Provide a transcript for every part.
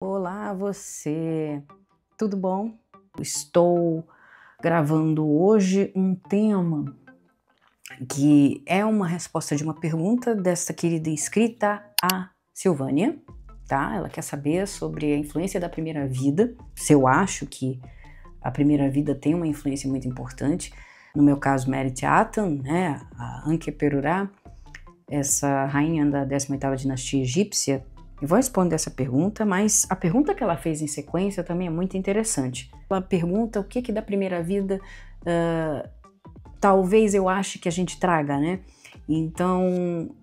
Olá, você! Tudo bom? Estou gravando hoje um tema que é uma resposta de uma pergunta dessa querida inscrita, a Silvânia, tá? Ela quer saber sobre a influência da primeira vida, se eu acho que a primeira vida tem uma influência muito importante. No meu caso, Merit Atan, né? A Ankeperurá, essa rainha da 18ª dinastia egípcia. Eu vou responder essa pergunta, mas a pergunta que ela fez em sequência também é muito interessante. Ela pergunta o que da primeira vida talvez eu ache que a gente traga, né? Então,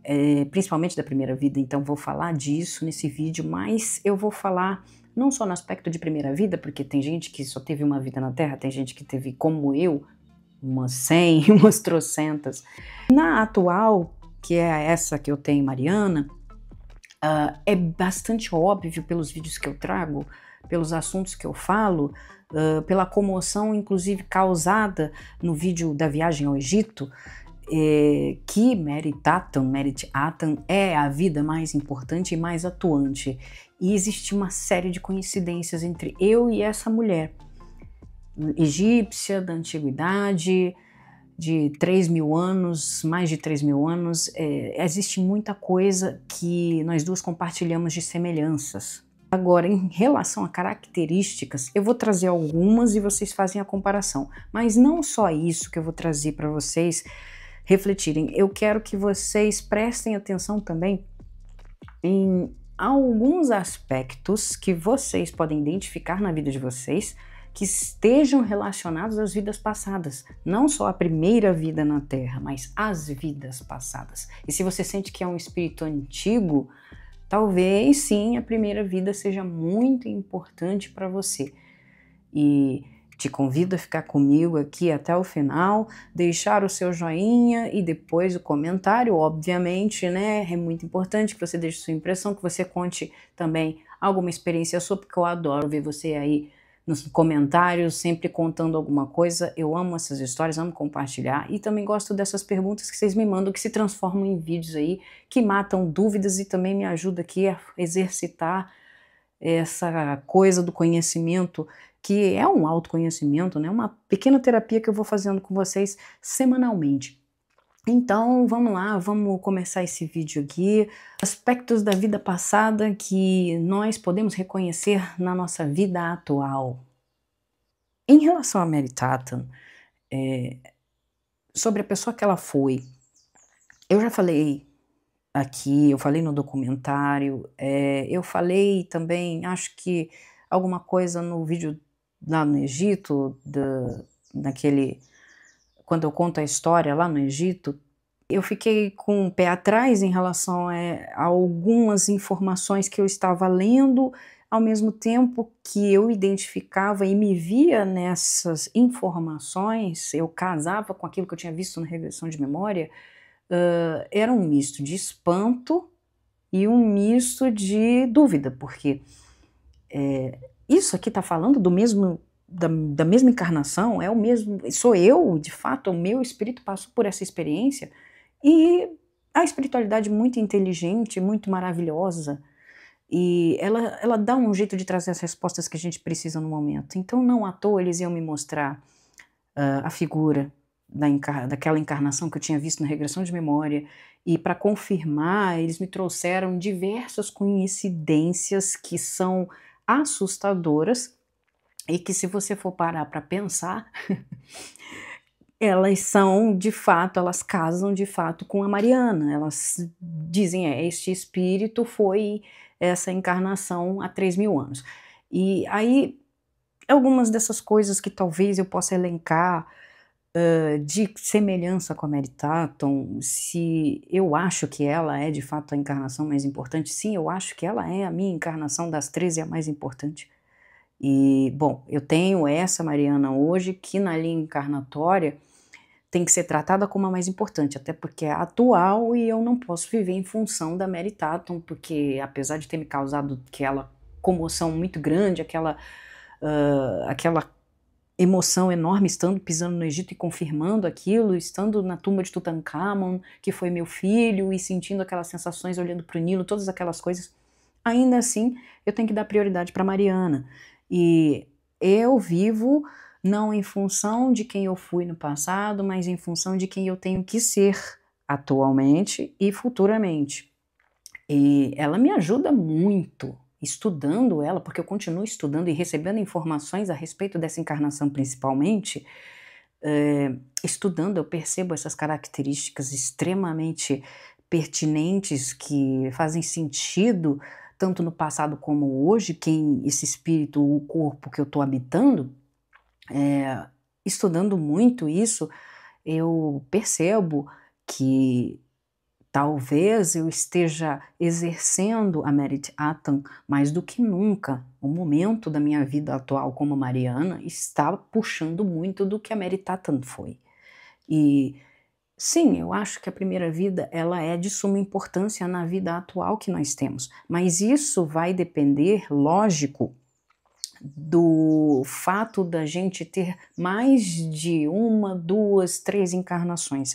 principalmente da primeira vida, então vou falar disso nesse vídeo, mas eu vou falar não só no aspecto de primeira vida, porque tem gente que só teve uma vida na Terra, tem gente que teve, como eu, umas 100, umas trocentas. Na atual, que é essa que eu tenho, Mariana, é bastante óbvio pelos vídeos que eu trago, pelos assuntos que eu falo, pela comoção inclusive causada no vídeo da viagem ao Egito, que Merit Atan é a vida mais importante e mais atuante. E existe uma série de coincidências entre eu e essa mulher egípcia da antiguidade, de 3.000 anos, mais de 3.000 anos, existe muita coisa que nós duas compartilhamos de semelhanças. Agora, em relação a características, eu vou trazer algumas e vocês fazem a comparação. Mas não só isso que eu vou trazer para vocês refletirem. Eu quero que vocês prestem atenção também em alguns aspectos que vocês podem identificar na vida de vocês, que estejam relacionados às vidas passadas, não só a primeira vida na Terra, mas as vidas passadas. E se você sente que é um espírito antigo, talvez sim a primeira vida seja muito importante para você. E te convido a ficar comigo aqui até o final, deixar o seu joinha e depois o comentário, obviamente, né? É muito importante que você deixe sua impressão, que você conte também alguma experiência sua, porque eu adoro ver você aí nos comentários, sempre contando alguma coisa. Eu amo essas histórias, amo compartilhar e também gosto dessas perguntas que vocês me mandam, que se transformam em vídeos aí, que matam dúvidas e também me ajuda aqui a exercitar essa coisa do conhecimento, que é um autoconhecimento, né? Uma pequena terapia que eu vou fazendo com vocês semanalmente. Então, vamos lá, vamos começar esse vídeo aqui. Aspectos da vida passada que nós podemos reconhecer na nossa vida atual. Em relação a Merit Atan, sobre a pessoa que ela foi, eu já falei aqui, eu falei no documentário, eu falei também, acho que alguma coisa no vídeo lá no Egito, quando eu conto a história lá no Egito. Eu fiquei com o pé atrás em relação a algumas informações que eu estava lendo, ao mesmo tempo que eu identificava e me via nessas informações, eu casava com aquilo que eu tinha visto na regressão de memória. Era um misto de espanto e um misto de dúvida, porque isso aqui está falando do mesmo, da mesma encarnação, é o mesmo, sou eu, de fato, o meu espírito passou por essa experiência. E a espiritualidade muito inteligente, muito maravilhosa, e ela dá um jeito de trazer as respostas que a gente precisa no momento. Então, não à toa eles iam me mostrar a figura daquela encarnação que eu tinha visto na regressão de memória, e para confirmar, eles me trouxeram diversas coincidências que são assustadoras, e que se você for parar para pensar, elas são, de fato, elas casam de fato com a Mariana, elas dizem, este espírito foi essa encarnação há 3.000 anos. E aí, algumas dessas coisas que talvez eu possa elencar de semelhança com a Merit Atan, se eu acho que ela é de fato a encarnação mais importante, sim, eu acho que ela é a minha encarnação das 13 a mais importante. E, bom, eu tenho essa Mariana hoje, que na linha encarnatória tem que ser tratada como a mais importante, até porque é atual e eu não posso viver em função da Merit Atan, porque apesar de ter me causado aquela comoção muito grande, aquela emoção enorme, estando pisando no Egito e confirmando aquilo, estando na tumba de Tutankhamon, que foi meu filho, e sentindo aquelas sensações olhando para o Nilo, todas aquelas coisas, ainda assim eu tenho que dar prioridade para Mariana. E eu vivo não em função de quem eu fui no passado, mas em função de quem eu tenho que ser atualmente e futuramente. E ela me ajuda muito, estudando ela, porque eu continuo estudando e recebendo informações a respeito dessa encarnação principalmente. Estudando, eu percebo essas características extremamente pertinentes que fazem sentido tanto no passado como hoje, quem esse espírito, o corpo que eu estou habitando. Estudando muito isso, eu percebo que talvez eu esteja exercendo a Merit Atan mais do que nunca. O momento da minha vida atual como Mariana está puxando muito do que a Merit Atan foi. E sim, eu acho que a primeira vida ela é de suma importância na vida atual que nós temos, mas isso vai depender, lógico, do fato da gente ter mais de uma, duas, três encarnações.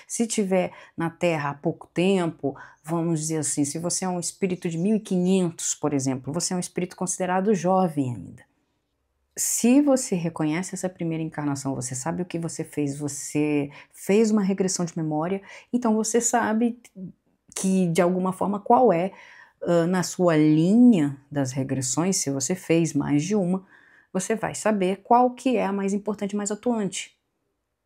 Se tiver na Terra há pouco tempo, vamos dizer assim, se você é um espírito de 1500, por exemplo, você é um espírito considerado jovem ainda. Se você reconhece essa primeira encarnação, você sabe o que você fez uma regressão de memória, então você sabe que, de alguma forma, qual é, na sua linha das regressões, se você fez mais de uma, você vai saber qual que é a mais importante, mais atuante.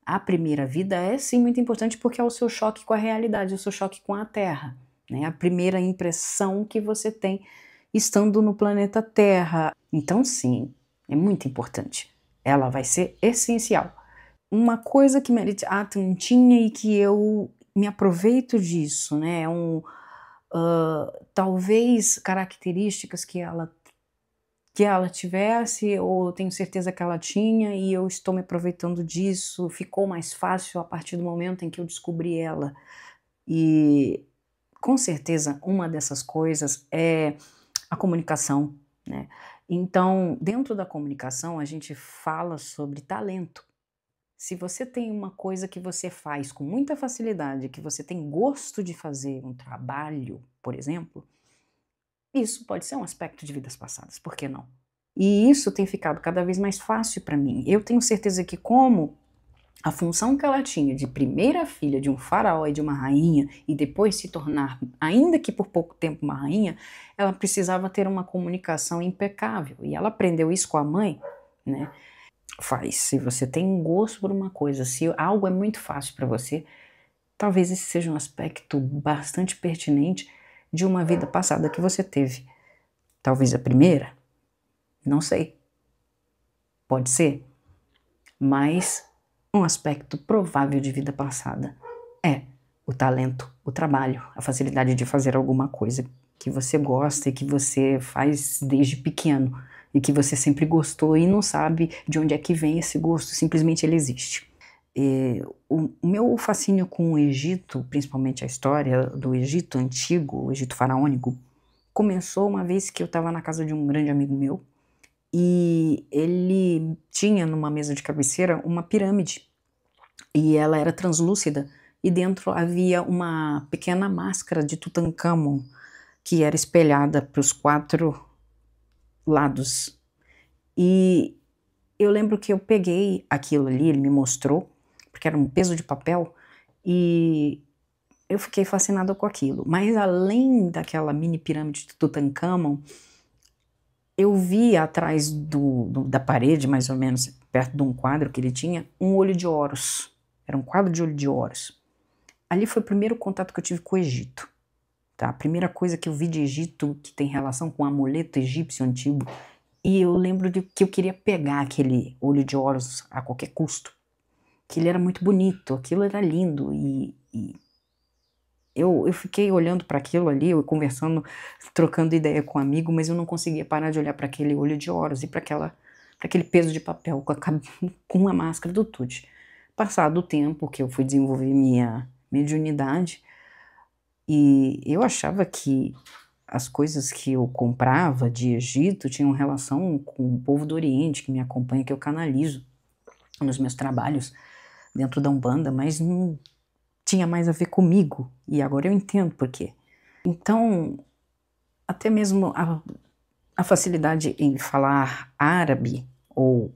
A primeira vida é sim muito importante porque é o seu choque com a realidade, o seu choque com a Terra, né? A primeira impressão que você tem estando no planeta Terra. Então sim, é muito importante. Ela vai ser essencial. Uma coisa que Merit Atan tinha e que eu me aproveito disso, né? Talvez características que ela tivesse, ou eu tenho certeza que ela tinha, e eu estou me aproveitando disso. Ficou mais fácil a partir do momento em que eu descobri ela. E com certeza uma dessas coisas é a comunicação, né? Então, dentro da comunicação, a gente fala sobre talento. Se você tem uma coisa que você faz com muita facilidade, que você tem gosto de fazer, um trabalho, por exemplo, isso pode ser um aspecto de vidas passadas, por que não? E isso tem ficado cada vez mais fácil para mim. Eu tenho certeza que, como a função que ela tinha de primeira filha de um faraó e de uma rainha, e depois se tornar, ainda que por pouco tempo, uma rainha, ela precisava ter uma comunicação impecável. E ela aprendeu isso com a mãe, né? Se você tem gosto por uma coisa, se algo é muito fácil para você, talvez esse seja um aspecto bastante pertinente de uma vida passada que você teve. Talvez a primeira, não sei. Pode ser. Mas um aspecto provável de vida passada é o talento, o trabalho, a facilidade de fazer alguma coisa que você gosta e que você faz desde pequeno e que você sempre gostou e não sabe de onde é que vem esse gosto, simplesmente ele existe. O meu fascínio com o Egito, principalmente a história do Egito antigo, o Egito faraônico, começou uma vez que eu estava na casa de um grande amigo meu e ele tinha numa mesa de cabeceira uma pirâmide e ela era translúcida e dentro havia uma pequena máscara de Tutankhamon que era espelhada para os 4 lados. E eu lembro que eu peguei aquilo ali, ele me mostrou, porque era um peso de papel, e eu fiquei fascinada com aquilo. Mas além daquela mini pirâmide de Tutankhamon, eu vi atrás da parede, mais ou menos, perto de um quadro que ele tinha, um olho de Horus. Era um quadro de olho de Horus. Ali foi o primeiro contato que eu tive com o Egito. Tá? A primeira coisa que eu vi de Egito que tem relação com o amuleto egípcio antigo. E eu lembro de que eu queria pegar aquele olho de Horus a qualquer custo. Que ele era muito bonito, aquilo era lindo. E eu fiquei olhando para aquilo ali, eu conversando, trocando ideia com um amigo, mas eu não conseguia parar de olhar para aquele olho de Horus e para aquele peso de papel com a máscara do Tut. Passado o tempo que eu fui desenvolver minha mediunidade, e eu achava que as coisas que eu comprava de Egito tinham relação com o povo do Oriente, que me acompanha, que eu canalizo nos meus trabalhos dentro da Umbanda, mas não tinha mais a ver comigo, e agora eu entendo por quê. Então, até mesmo a facilidade em falar árabe, ou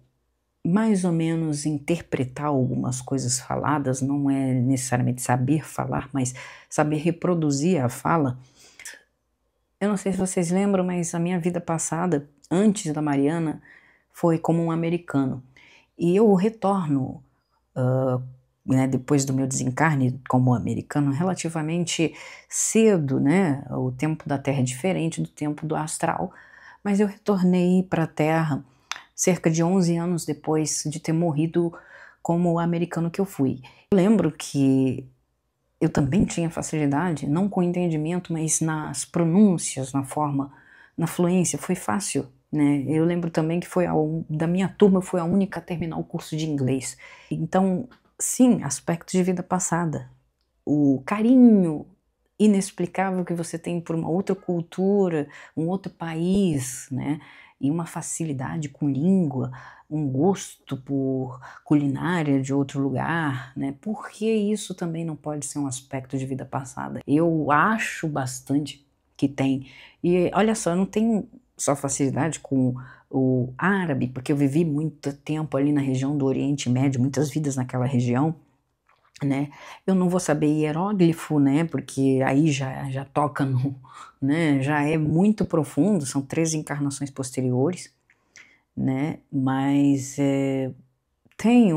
mais ou menos interpretar algumas coisas faladas, não é necessariamente saber falar, mas saber reproduzir a fala. Eu não sei se vocês lembram, mas a minha vida passada, antes da Mariana, foi como um americano. E eu retorno, né, depois do meu desencarne como americano, relativamente cedo, né? O tempo da Terra é diferente do tempo do astral, mas eu retornei para a Terra cerca de 11 anos depois de ter morrido como o americano que eu fui. Eu lembro que eu também tinha facilidade, não com entendimento, mas nas pronúncias, na forma, na fluência, foi fácil, né? Eu lembro também que da minha turma, eu fui a única a terminar o curso de inglês. Então, sim, aspectos de vida passada. O carinho inexplicável que você tem por uma outra cultura, um outro país, né? E uma facilidade com língua, um gosto por culinária de outro lugar, né? Por que isso também não pode ser um aspecto de vida passada? Eu acho bastante que tem. E olha só, eu não tenho só facilidade com o árabe, porque eu vivi muito tempo ali na região do Oriente Médio, muitas vidas naquela região, né? Eu não vou saber hieróglifo, né? Porque aí já toca no, né? Já é muito profundo, são 13 encarnações posteriores, né? Mas tem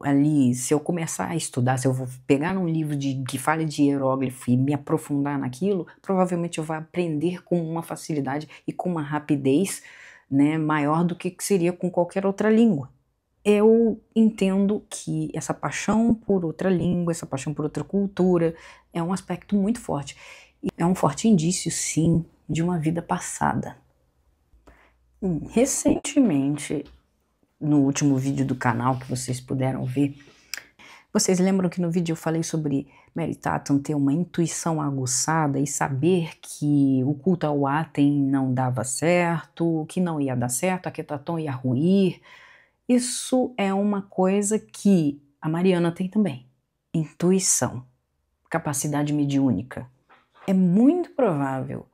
ali, se eu começar a estudar, se eu vou pegar um livro que fale de hieróglifo e me aprofundar naquilo, provavelmente eu vou aprender com uma facilidade e com uma rapidez, né, maior do que seria com qualquer outra língua. Eu entendo que essa paixão por outra língua, essa paixão por outra cultura, é um aspecto muito forte. E é um forte indício, sim, de uma vida passada. Recentemente, no último vídeo do canal que vocês puderam ver, vocês lembram que no vídeo eu falei sobre Mary Tatum ter uma intuição aguçada e saber que o culto ao Aten não dava certo, que não ia dar certo, a Quetaton ia ruir. Isso é uma coisa que a Mariana tem também. Intuição, capacidade mediúnica. É muito provável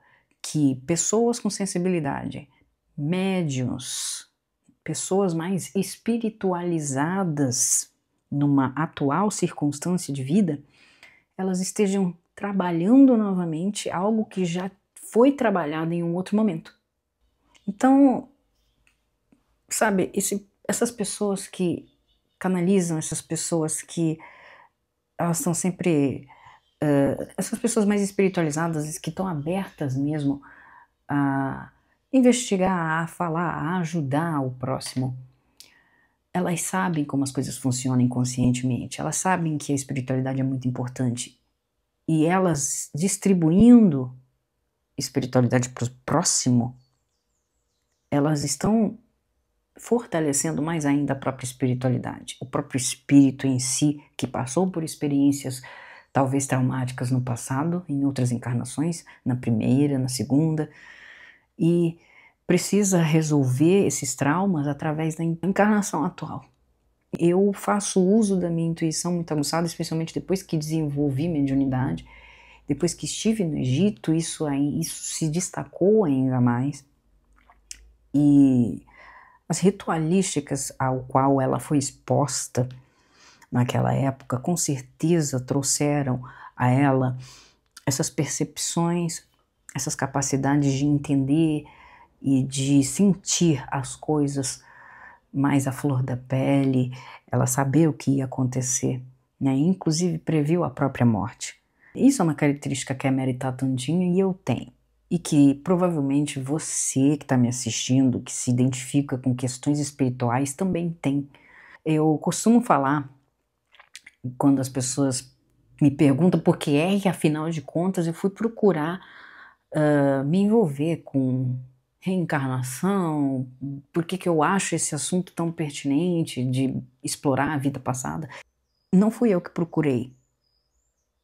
que pessoas com sensibilidade, médiuns, pessoas mais espiritualizadas numa atual circunstância de vida, elas estejam trabalhando novamente algo que já foi trabalhado em um outro momento. Então, sabe, essas pessoas que canalizam, essas pessoas que elas estão sempre, essas pessoas mais espiritualizadas, que estão abertas mesmo a investigar, a falar, a ajudar o próximo, elas sabem como as coisas funcionam inconscientemente, elas sabem que a espiritualidade é muito importante, e elas distribuindo espiritualidade para o próximo, elas estão fortalecendo mais ainda a própria espiritualidade, o próprio espírito em si, que passou por experiências talvez traumáticas no passado, em outras encarnações, na primeira, na segunda, e precisa resolver esses traumas através da encarnação atual. Eu faço uso da minha intuição muito aguçada, especialmente depois que desenvolvi mediunidade, depois que estive no Egito, isso se destacou ainda mais, e as ritualísticas ao qual ela foi exposta naquela época, com certeza trouxeram a ela essas percepções, essas capacidades de entender e de sentir as coisas mais à flor da pele, ela saber o que ia acontecer, né? Inclusive previu a própria morte. Isso é uma característica que a Mary Tatum tinha e eu tenho. E que provavelmente você que está me assistindo, que se identifica com questões espirituais, também tem. Eu costumo falar, quando as pessoas me perguntam por que é que, afinal de contas, eu fui procurar me envolver com reencarnação, por que eu acho esse assunto tão pertinente de explorar a vida passada. Não fui eu que procurei,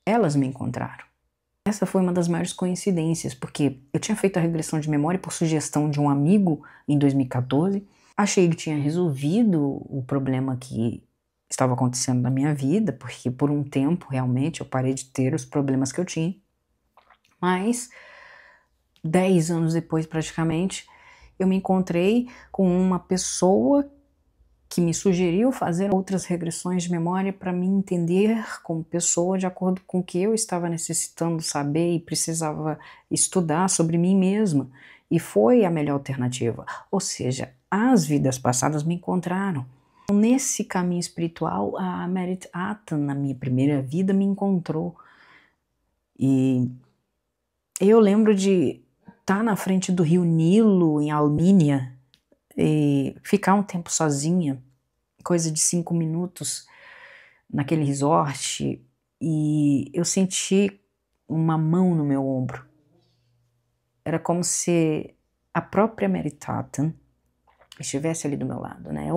elas me encontraram. Essa foi uma das maiores coincidências, porque eu tinha feito a regressão de memória por sugestão de um amigo em 2014, achei que tinha resolvido o problema que estava acontecendo na minha vida, porque por um tempo realmente eu parei de ter os problemas que eu tinha, mas 10 anos depois praticamente, eu me encontrei com uma pessoa que me sugeriu fazer outras regressões de memória para me entender como pessoa de acordo com o que eu estava necessitando saber e precisava estudar sobre mim mesma. E foi a melhor alternativa. Ou seja, as vidas passadas me encontraram. Nesse caminho espiritual, a Merit Atan, na minha primeira vida, me encontrou. E eu lembro de estar na frente do rio Nilo, em Almínia, e ficar um tempo sozinha, coisa de 5 minutos, naquele resort, e eu senti uma mão no meu ombro. Era como se a própria Merit Atan estivesse ali do meu lado, né?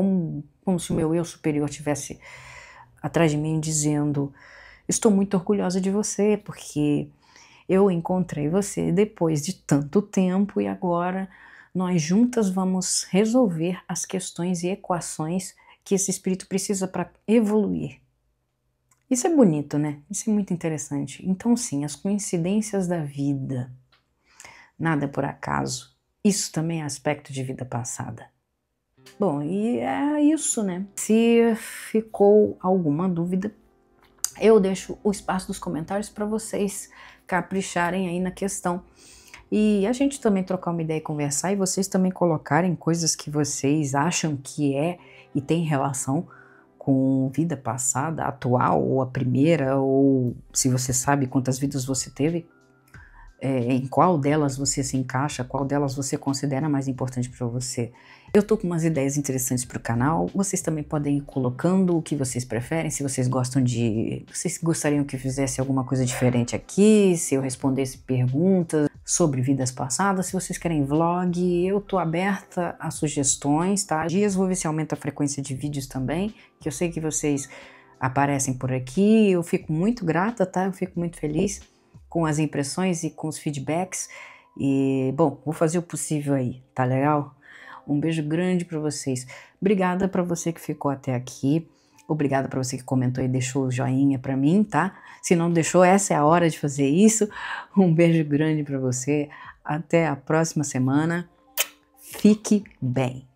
Como se o meu eu superior estivesse atrás de mim dizendo: estou muito orgulhosa de você, porque eu encontrei você depois de tanto tempo e agora nós juntas vamos resolver as questões e equações que esse espírito precisa para evoluir. Isso é bonito, né? Isso é muito interessante. Então, sim, as coincidências da vida, nada por acaso. Isso também é aspecto de vida passada. Bom, e é isso, né? Se ficou alguma dúvida, eu deixo o espaço dos comentários para vocês capricharem aí na questão. E a gente também trocar uma ideia e conversar, e vocês também colocarem coisas que vocês acham que é e tem relação com vida passada, atual, ou a primeira, ou se você sabe quantas vidas você teve, em qual delas você se encaixa, qual delas você considera mais importante para você. Eu tô com umas ideias interessantes para o canal, vocês também podem ir colocando o que vocês preferem, se vocês gostam de... Vocês gostariam que eu fizesse alguma coisa diferente aqui, se eu respondesse perguntas sobre vidas passadas, se vocês querem vlog, eu tô aberta a sugestões, tá? Dias vou ver se aumenta a frequência de vídeos também, que eu sei que vocês aparecem por aqui, eu fico muito grata, tá? Eu fico muito feliz com as impressões e com os feedbacks. E, bom, vou fazer o possível aí, tá legal? Um beijo grande para vocês. Obrigada para você que ficou até aqui. Obrigada para você que comentou e deixou o joinha para mim, tá? Se não deixou, essa é a hora de fazer isso. Um beijo grande para você. Até a próxima semana. Fique bem.